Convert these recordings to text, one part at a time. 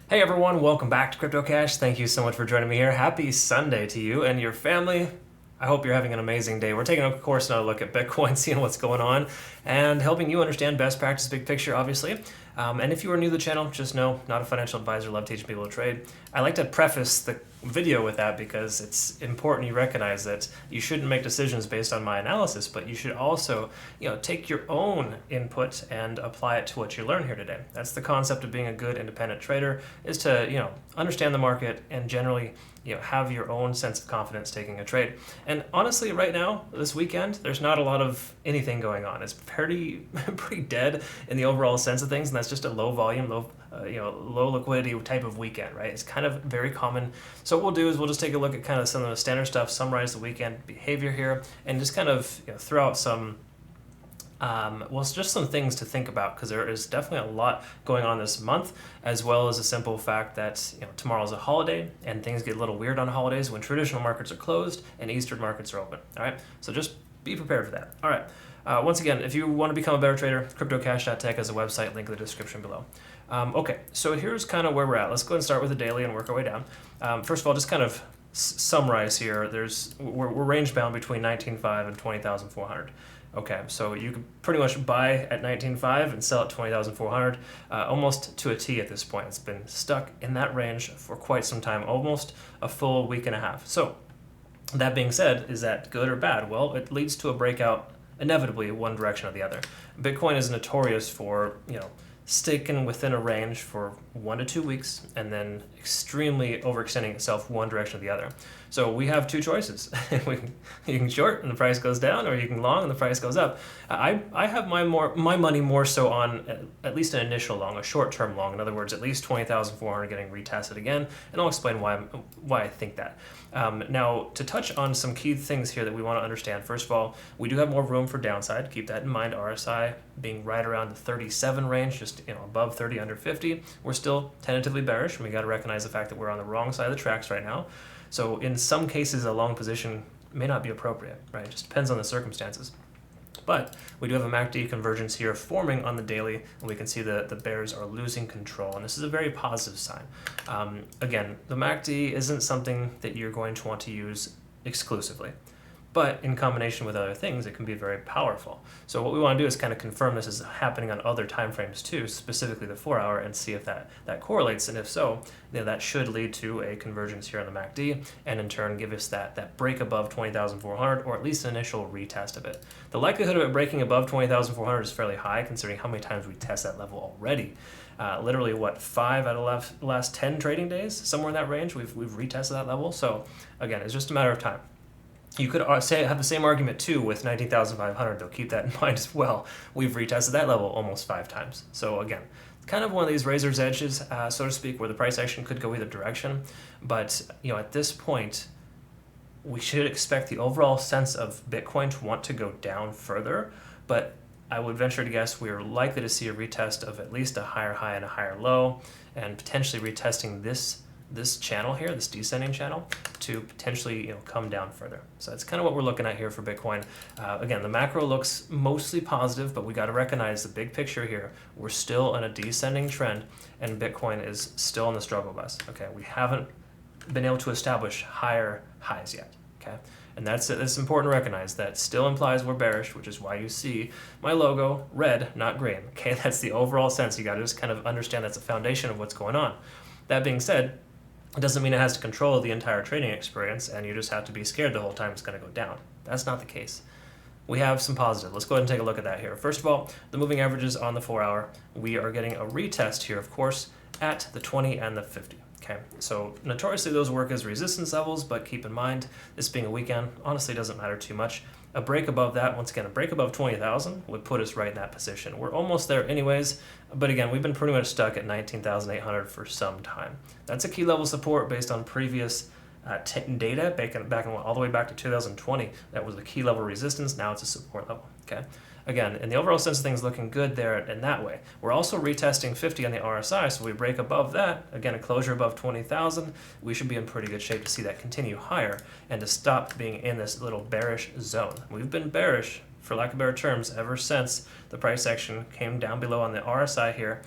Hey everyone, welcome back to CryptoCache. Thank you so much for joining me here. Happy Sunday to you and your family. I hope you're having an amazing day. We're taking, of course, another look at Bitcoin, seeing what's going on, and helping you understand best practice, big picture, obviously. And if you are new to the channel, just know, not a financial advisor, love teaching people to trade. I like to preface the video with that because it's important you recognize that you shouldn't make decisions based on my analysis, but you should also, take your own input and apply it to what you learn here today. That's the concept of being a good independent trader, is to, understand the market and generally, have your own sense of confidence taking a trade. And honestly, right now, this weekend, there's not a lot of anything going on. It's pretty dead in the overall sense of things, and that's just a low volume, low liquidity type of weekend, right? It's kind of very common. So what we'll do is we'll just take a look at kind of some of the standard stuff, summarize the weekend behavior here, and just kind of throw out some just some things to think about, because there is definitely a lot going on this month, as well as the simple fact that tomorrow's a holiday and things get a little weird on holidays when traditional markets are closed and Eastern markets are open. All right, so just be prepared for that. All right. Once again, if you want to become a better trader, CryptoCache.tech is a website, link in the description below. Okay, so here's kind of where we're at. Let's go ahead and start with the daily and work our way down. First of all, just kind of summarize here. We're range bound between 19.5 and 20,400. Okay, so you can pretty much buy at 19.5 and sell at 20,400, almost to a T at this point. It's been stuck in that range for quite some time, almost a full week and a half. So that being said, is that good or bad? Well, it leads to a breakout inevitably one direction or the other. Bitcoin is notorious for, sticking within a range for 1 to 2 weeks and then extremely overextending itself one direction or the other. So we have two choices. You can short and the price goes down, or you can long and the price goes up. I have my money more so on at least an initial long, a short-term long. In other words, at least 20,400 getting retested again, and I'll explain why I think that. Now, to touch on some key things here that we want to understand, first of all, we do have more room for downside. Keep that in mind. RSI being right around the 37 range, just above 30, under 50. We're still tentatively bearish, and we got to recognize the fact that we're on the wrong side of the tracks right now. So in some cases, a long position may not be appropriate, right? It just depends on the circumstances. But we do have a MACD convergence here forming on the daily, and we can see the bears are losing control, and this is a very positive sign. Again, the MACD isn't something that you're going to want to use exclusively, but in combination with other things, it can be very powerful. So what we want to do is kind of confirm this is happening on other time frames too, specifically the 4-hour, and see if that correlates, and if so, that should lead to a convergence here on the MACD, and in turn give us that break above 20,400, or at least an initial retest of it. The likelihood of it breaking above 20,400 is fairly high, considering how many times we test that level already. Literally, 5 out of the last 10 trading days, somewhere in that range, we've retested that level. So again, it's just a matter of time. You could have the same argument too with 19,500, though. Keep that in mind as well. We've retested that level almost 5 times. So again, it's kind of one of these razor's edges, so to speak, where the price action could go either direction. But at this point, we should expect the overall sense of Bitcoin to want to go down further. But I would venture to guess we're likely to see a retest of at least a higher high and a higher low, and potentially retesting this channel here, this descending channel, to potentially come down further. So that's kind of what we're looking at here for Bitcoin. Again, the macro looks mostly positive, but we got to recognize the big picture here. We're still in a descending trend, and Bitcoin is still in the struggle bus. Okay, we haven't been able to establish higher highs yet. Okay, and that's important to recognize. That still implies we're bearish, which is why you see my logo red, not green. Okay, that's the overall sense. You got to just kind of understand that's the foundation of what's going on. That being said, it doesn't mean it has to control the entire trading experience, and you just have to be scared the whole time it's going to go down. That's not the case. We have some positive. Let's go ahead and take a look at that here. First of all, the moving averages on the 4-hour. We are getting a retest here, of course, at the 20 and the 50. Okay, so notoriously those work as resistance levels, but keep in mind, this being a weekend, honestly doesn't matter too much. A break above that, once again, a break above 20,000 would put us right in that position. We're almost there anyways, but again, we've been pretty much stuck at 19,800 for some time. That's a key level support based on previous data, back all the way back to 2020. That was a key level resistance, now it's a support level, okay? Again, in the overall sense of things, looking good there in that way. We're also retesting 50 on the RSI, so we break above that, again, a closure above 20,000, we should be in pretty good shape to see that continue higher and to stop being in this little bearish zone. We've been bearish, for lack of better terms, ever since the price action came down below on the RSI here,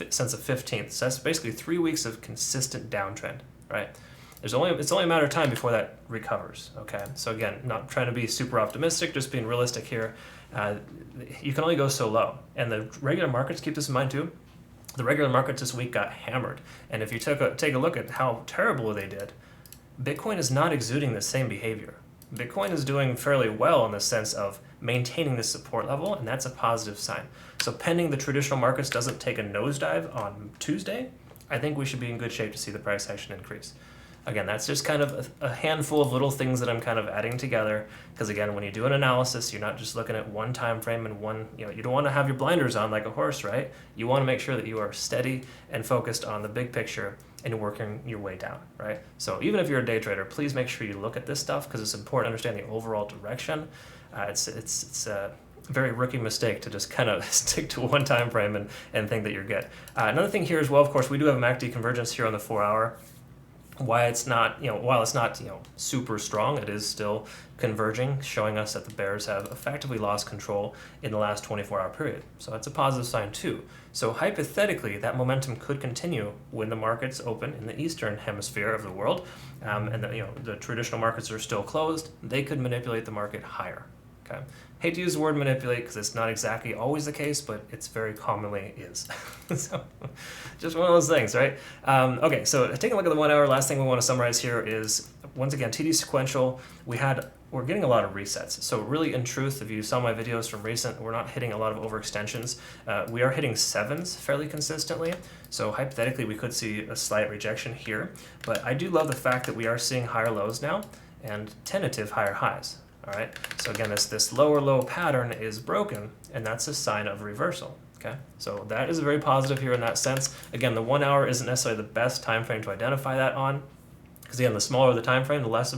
since the 15th. So that's basically 3 weeks of consistent downtrend, right? It's only a matter of time before that recovers, okay? So again, not trying to be super optimistic, just being realistic here. You can only go so low. And the regular markets, keep this in mind too, the regular markets this week got hammered. And if you take a look at how terrible they did, Bitcoin is not exuding the same behavior. Bitcoin is doing fairly well in the sense of maintaining this support level, and that's a positive sign. So pending the traditional markets doesn't take a nosedive on Tuesday, I think we should be in good shape to see the price action increase. Again, that's just kind of a handful of little things that I'm kind of adding together, because again, when you do an analysis, you're not just looking at one time frame and one, you don't want to have your blinders on like a horse, right? You want to make sure that you are steady and focused on the big picture and working your way down, right? So even if you're a day trader, please make sure you look at this stuff, because it's important to understand the overall direction. It's a very rookie mistake to just kind of stick to one time frame and think that you're good. Another thing here as well, of course, we do have a MACD convergence here on the 4 hour. While it's not super strong, it is still converging, showing us that the bears have effectively lost control in the last 24-hour period. So that's a positive sign too. So hypothetically, that momentum could continue when the markets open in the eastern hemisphere of the world, and the traditional markets are still closed. They could manipulate the market higher. Okay. Hate to use the word manipulate because it's not exactly always the case, but it's very commonly is. So just one of those things, right? Okay, so taking a look at the 1 hour, last thing we want to summarize here is, once again, TD sequential, we're getting a lot of resets. So really, in truth, if you saw my videos from recent, we're not hitting a lot of overextensions. We are hitting 7s fairly consistently. So hypothetically, we could see a slight rejection here. But I do love the fact that we are seeing higher lows now and tentative higher highs. All right, so again, this lower low pattern is broken, and that's a sign of reversal. Okay, so that is very positive here in that sense. Again, the 1 hour isn't necessarily the best time frame to identify that on, because again, the smaller the time frame, the less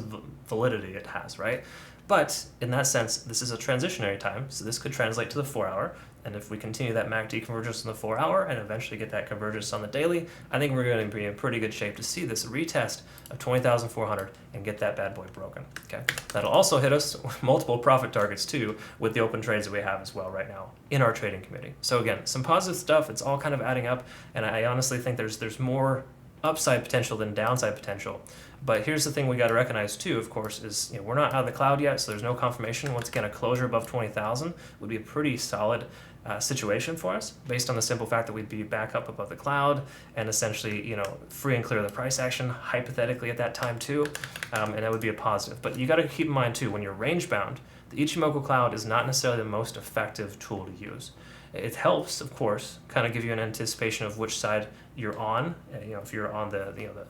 validity it has, right? But in that sense, this is a transitionary time, so this could translate to the 4 hour. And if we continue that MACD convergence in the 4 hour and eventually get that convergence on the daily, I think we're going to be in pretty good shape to see this retest of 20,400 and get that bad boy broken. Okay, that'll also hit us multiple profit targets too with the open trades that we have as well right now in our trading committee. So again, some positive stuff. It's all kind of adding up, and I honestly think there's more upside potential than downside potential. But here's the thing we got to recognize too, of course, is we're not out of the cloud yet, so there's no confirmation. Once again, a closure above 20,000 would be a pretty solid situation for us, based on the simple fact that we'd be back up above the cloud and essentially, free and clear of the price action, hypothetically at that time too, and that would be a positive. But you got to keep in mind too, when you're range bound, the Ichimoku cloud is not necessarily the most effective tool to use. It helps, of course, kind of give you an anticipation of which side you're on, if you're on the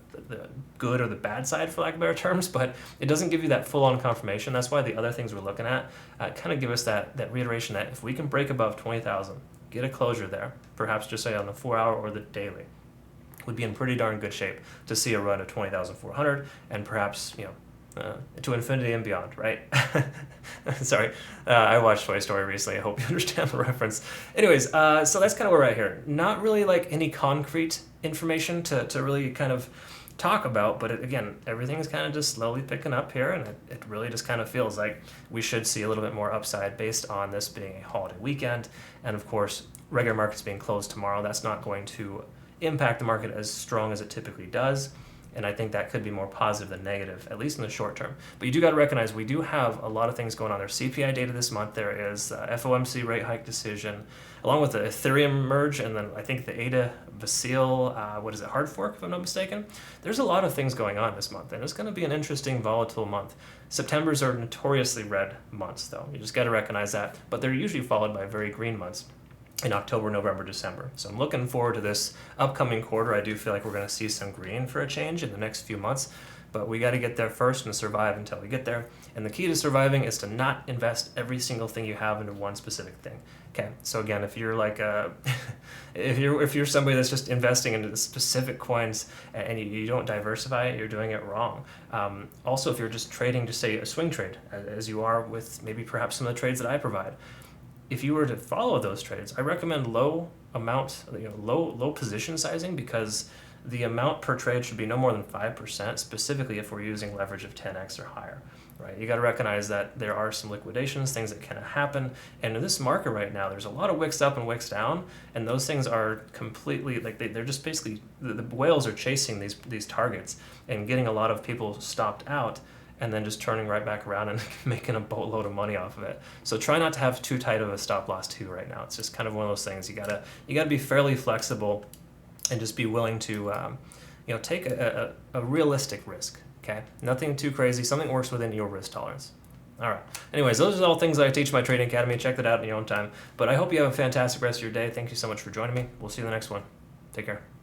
good or the bad side, for lack of better terms, but it doesn't give you that full-on confirmation. That's why the other things we're looking at kind of give us that reiteration that if we can break above 20,000, get a closure there, perhaps just say on the 4 hour or the daily, would be in pretty darn good shape to see a run of 20,400 and perhaps, to infinity and beyond, right? Sorry, I watched Toy Story recently. I hope you understand the reference. Anyways, so that's kind of where we're at here. Not really like any concrete information to really kind of talk about, but again, everything's kind of just slowly picking up here, and it really just kind of feels like we should see a little bit more upside based on this being a holiday weekend, and of course, regular markets being closed tomorrow. That's not going to impact the market as strong as it typically does. And I think that could be more positive than negative, at least in the short term. But you do got to recognize we do have a lot of things going on. There's CPI data this month. There is FOMC rate hike decision, along with the Ethereum merge, and then I think the ADA Basile, hard fork, if I'm not mistaken. There's a lot of things going on this month, and it's going to be an interesting, volatile month. September's are notoriously red months, though. You just got to recognize that. But they're usually followed by very green months in October, November, December. So I'm looking forward to this upcoming quarter. I do feel like we're going to see some green for a change in the next few months, but we got to get there first and survive until we get there. And the key to surviving is to not invest every single thing you have into one specific thing. Okay, so again, if you're like if you're somebody that's just investing into the specific coins and you don't diversify it, you're doing it wrong. Also, if you're just trading, just say a swing trade, as you are with maybe perhaps some of the trades that I provide, if you were to follow those trades, I recommend low position sizing, because the amount per trade should be no more than 5%, specifically if we're using leverage of 10x or higher. right? You got to recognize that there are some liquidations, things that can happen. And in this market right now, there's a lot of wicks up and wicks down, and those things are completely like they're just basically the whales are chasing these targets and getting a lot of people stopped out, and then just turning right back around and making a boatload of money off of it. So try not to have too tight of a stop loss too right now. It's just kind of one of those things. You gotta be fairly flexible, and just be willing to take a realistic risk. Okay, nothing too crazy. Something works within your risk tolerance. All right. Anyways, those are all things that I teach in my Trading Academy. Check that out in your own time. But I hope you have a fantastic rest of your day. Thank you so much for joining me. We'll see you in the next one. Take care.